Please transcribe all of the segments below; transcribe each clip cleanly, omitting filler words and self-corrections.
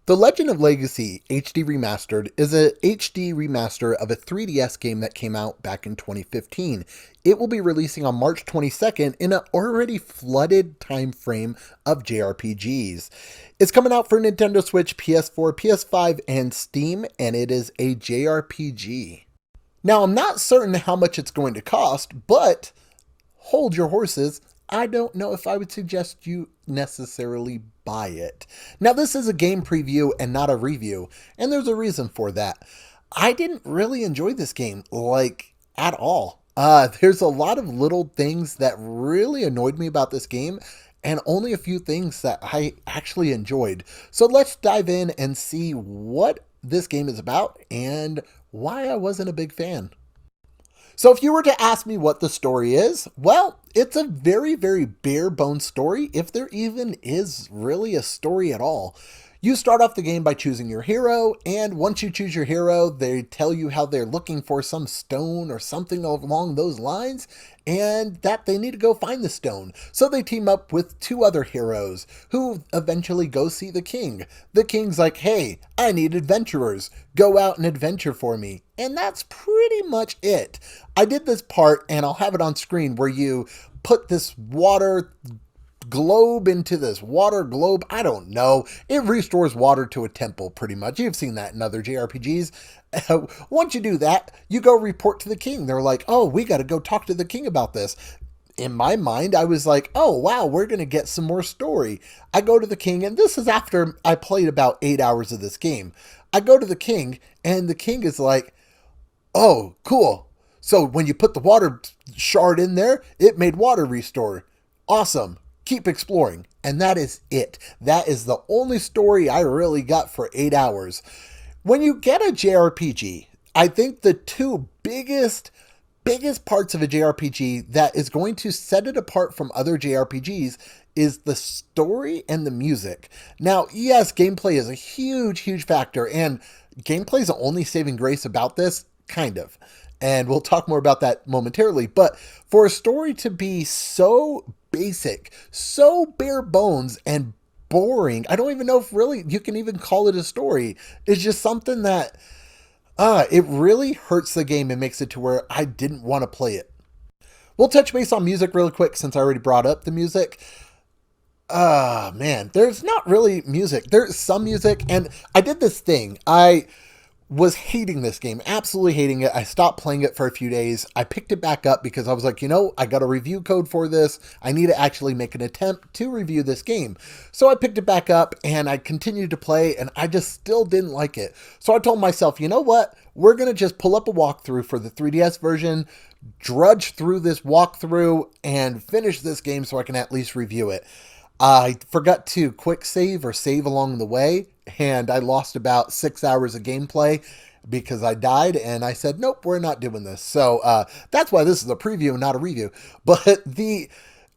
The Legend of Legacy HD Remastered is a HD remaster of a 3DS game that came out back in 2015. It will be releasing on March 22nd in an already flooded time frame of JRPGs. It's coming out for Nintendo Switch, PS4, PS5, and Steam, and it is a JRPG. Now, I'm not certain how much it's going to cost, but hold your horses. I don't know if I would suggest you necessarily buy it. Now, this is a game preview and not a review, and there's a reason for that. I didn't really enjoy this game, like, at all. There's a lot of little things that really annoyed me about this game, and only a few things that I actually enjoyed. So let's dive in and see what this game is about and why I wasn't a big fan. So if you were to ask me what the story is, well, it's a very, very bare bones story, if there even is really a story at all. You start off the game by choosing your hero, and once you choose your hero, they tell you how they're looking for some stone or something along those lines, and that they need to go find the stone. So they team up with two other heroes, who eventually go see the king. The king's like, hey, I need adventurers. Go out and adventure for me. And that's pretty much it. I did this part, and I'll have it on screen, where you put this water globe into this water globe. I don't know. It restores water to a temple, pretty much. You've seen that in other JRPGs. Once you do that, you go report to the king. They're like, oh, we got to go talk to the king about this. In my mind, I was like, oh, wow, we're going to get some more story. I go to the king, and this is after I played about 8 hours of this game. I go to the king, and the king is like, oh, cool. So when you put the water shard in there, it made water restore. Awesome. Keep exploring. And that is it. That is the only story I really got for 8 hours. When you get a JRPG, I think the two biggest parts of a JRPG that is going to set it apart from other JRPGs is the story and the music. Now, yes, gameplay is a huge factor, and gameplay is the only saving grace about this, kind of. And we'll talk more about that momentarily. But for a story to be so basic, so bare bones and boring, I don't even know if really you can even call it a story. It's just something that it really hurts the game and makes it to where I didn't want to play it. We'll touch base on music really quick since I already brought up the music. Man, there's not really music. There's some music, and I did this thing. I was hating this game, absolutely hating it. I stopped playing it for a few days. I picked it back up because I was like, I got a review code for this. I need to actually make an attempt to review this game. So I picked it back up and I continued to play, and I just still didn't like it. So I told myself, you know what? We're going to just pull up a walkthrough for the 3DS version, drudge through this walkthrough, and finish this game so I can at least review it. I forgot to quick save or save along the way, and I lost about 6 hours of gameplay because I died, and I said, nope, we're not doing this. So that's why this is a preview and not a review. But the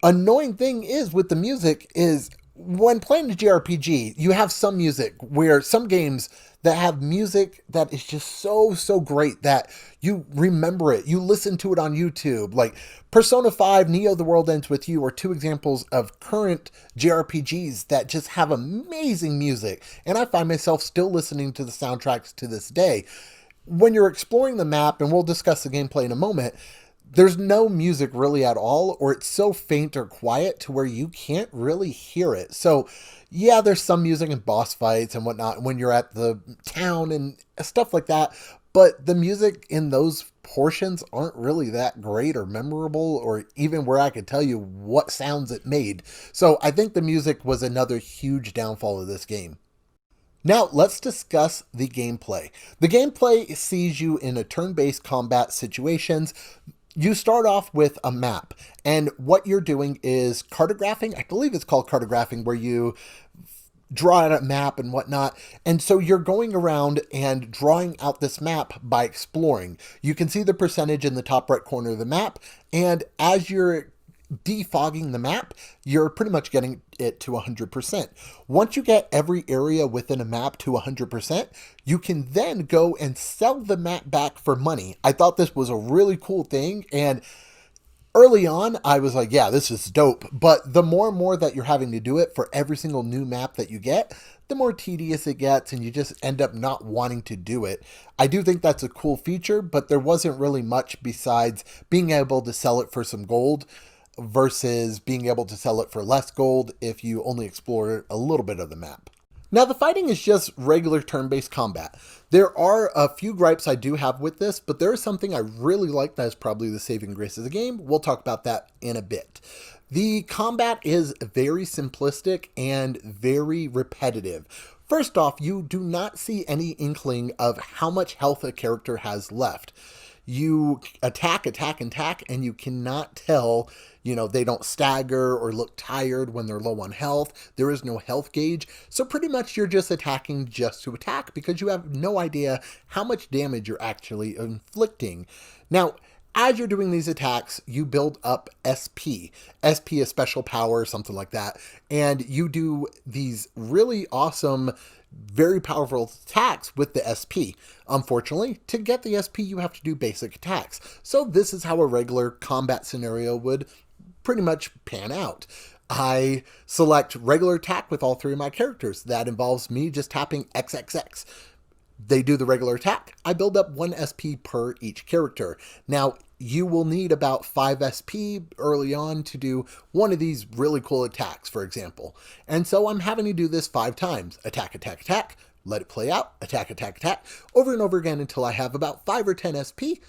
annoying thing is with the music is when playing the JRPG, you have some music where some games that have music that is just so great that you remember it. You listen to it on YouTube. Like Persona 5, Neo The World Ends With You are two examples of current JRPGs that just have amazing music. And I find myself still listening to the soundtracks to this day. When you're exploring the map, and we'll discuss the gameplay in a moment, there's no music really at all, or it's so faint or quiet to where you can't really hear it. So yeah, there's some music in boss fights and whatnot when you're at the town and stuff like that, but the music in those portions aren't really that great or memorable, or even where I could tell you what sounds it made. So I think the music was another huge downfall of this game. Now, let's discuss the gameplay. The gameplay sees you in a turn-based combat situations. You start off with a map, and what you're doing is cartographing. I believe it's called cartographing, where you draw out a map and whatnot. And so you're going around and drawing out this map by exploring. You can see the percentage in the top right corner of the map, and as you're defogging the map, you're pretty much getting it to 100%. Once you get every area within a map to 100%, you can then go and sell the map back for money. I thought this was a really cool thing, and Early on, I was like, yeah, this is dope. But the more and more that you're having to do it for every single new map that you get, the more tedious it gets, and you just end up not wanting to do it. I do think that's a cool feature, but there wasn't really much besides being able to sell it for some gold versus being able to sell it for less gold if you only explore a little bit of the map. Now, the fighting is just regular turn-based combat. There are a few gripes I do have with this, but there is something I really like that is probably the saving grace of the game. We'll talk about that in a bit. The combat is very simplistic and very repetitive. First off, you do not see any inkling of how much health a character has left. You attack, attack, and attack, and you cannot tell, they don't stagger or look tired when they're low on health. There is no health gauge. So pretty much you're just attacking just to attack because you have no idea how much damage you're actually inflicting. Now, as you're doing these attacks, you build up SP. SP is special power, something like that. And you do these really awesome, very powerful attacks with the SP. Unfortunately, to get the SP, you have to do basic attacks. So this is how a regular combat scenario would pretty much pan out. I select regular attack with all three of my characters. That involves me just tapping XXX. They do the regular attack. I build up 1 SP per each character. Now, you will need about 5 SP early on to do one of these really cool attacks, for example. And so I'm having to do this 5 times. Attack, attack, attack. Let it play out. Attack, attack, attack. Over and over again until I have about 5 or 10 SP.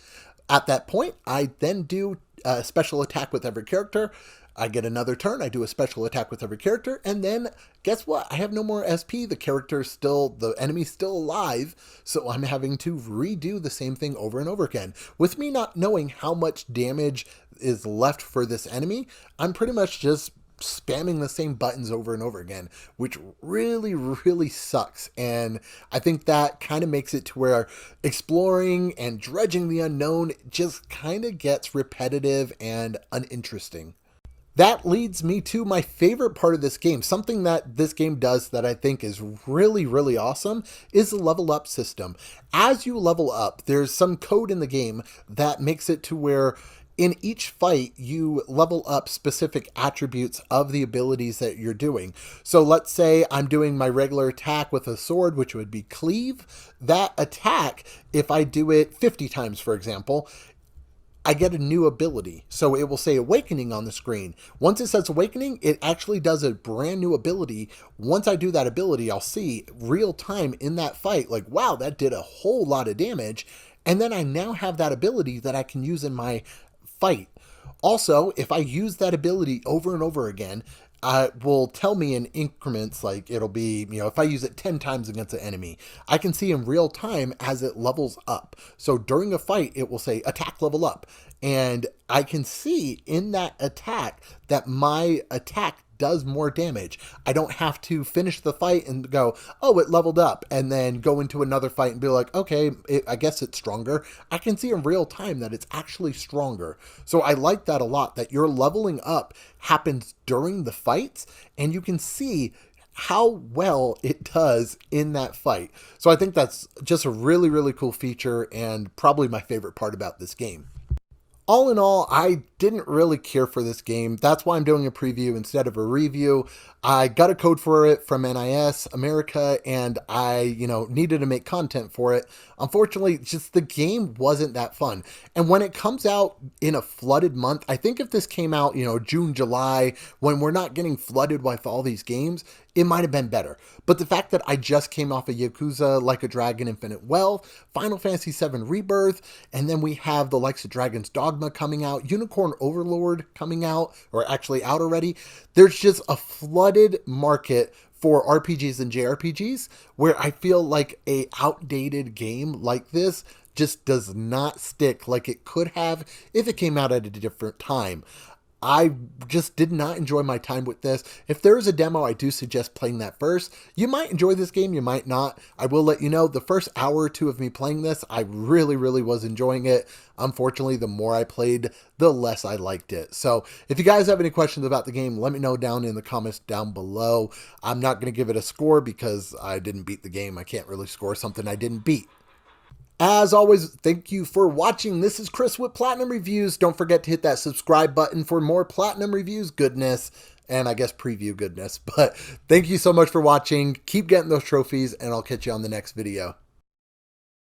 At that point, I then do a special attack with every character. I get another turn, I do a special attack with every character, and then guess what? I have no more SP. The enemy's still alive, so I'm having to redo the same thing over and over again. With me not knowing how much damage is left for this enemy, I'm pretty much just spamming the same buttons over and over again, which really, really sucks. And I think that kind of makes it to where exploring and dredging the unknown just kind of gets repetitive and uninteresting. That leads me to my favorite part of this game. Something that this game does that I think is really, really awesome is the level up system. As you level up, there's some code in the game that makes it to where in each fight, you level up specific attributes of the abilities that you're doing. So let's say I'm doing my regular attack with a sword, which would be cleave. That attack, if I do it 50 times, for example, I get a new ability. So it will say awakening on the screen. Once it says awakening, it actually does a brand new ability. Once I do that ability, I'll see real time in that fight, like, wow, that did a whole lot of damage. And then I now have that ability that I can use in my fight. Also, if I use that ability over and over again, will tell me in increments, like it'll be, if I use it 10 times against an enemy, I can see in real time as it levels up. So during a fight, it will say attack level up. And I can see in that attack that my attack does more damage. I don't have to finish the fight and go, oh, it leveled up, and then go into another fight and be like, okay, I guess it's stronger. I can see in real time that it's actually stronger. So I like that a lot, that your leveling up happens during the fights, and you can see how well it does in that fight. So I think that's just a really, really cool feature and probably my favorite part about this game. All in all, I didn't really care for this game. That's why I'm doing a preview instead of a review. I got a code for it from NIS America, and I, needed to make content for it. Unfortunately, just the game wasn't that fun. And when it comes out in a flooded month, I think if this came out, June, July, when we're not getting flooded with all these games, it might have been better. But the fact that I just came off of Yakuza, Like a Dragon, Infinite Wealth, Final Fantasy VII Rebirth, and then we have the likes of Dragon's Dogma coming out, Unicorn Overlord coming out, or actually out already. There's just a flooded market for RPGs and JRPGs where I feel like a outdated game like this just does not stick like it could have if it came out at a different time. I just did not enjoy my time with this. If there is a demo, I do suggest playing that first. You might enjoy this game, you might not. I will let you know, the first hour or two of me playing this, I really, really was enjoying it. Unfortunately, the more I played, the less I liked it. So if you guys have any questions about the game, let me know down in the comments down below. I'm not going to give it a score because I didn't beat the game. I can't really score something I didn't beat. As always, thank you for watching. This is Chris with Platinum Reviews. Don't forget to hit that subscribe button for more Platinum Reviews goodness, and I guess preview goodness. But thank you so much for watching. Keep getting those trophies, and I'll catch you on the next video.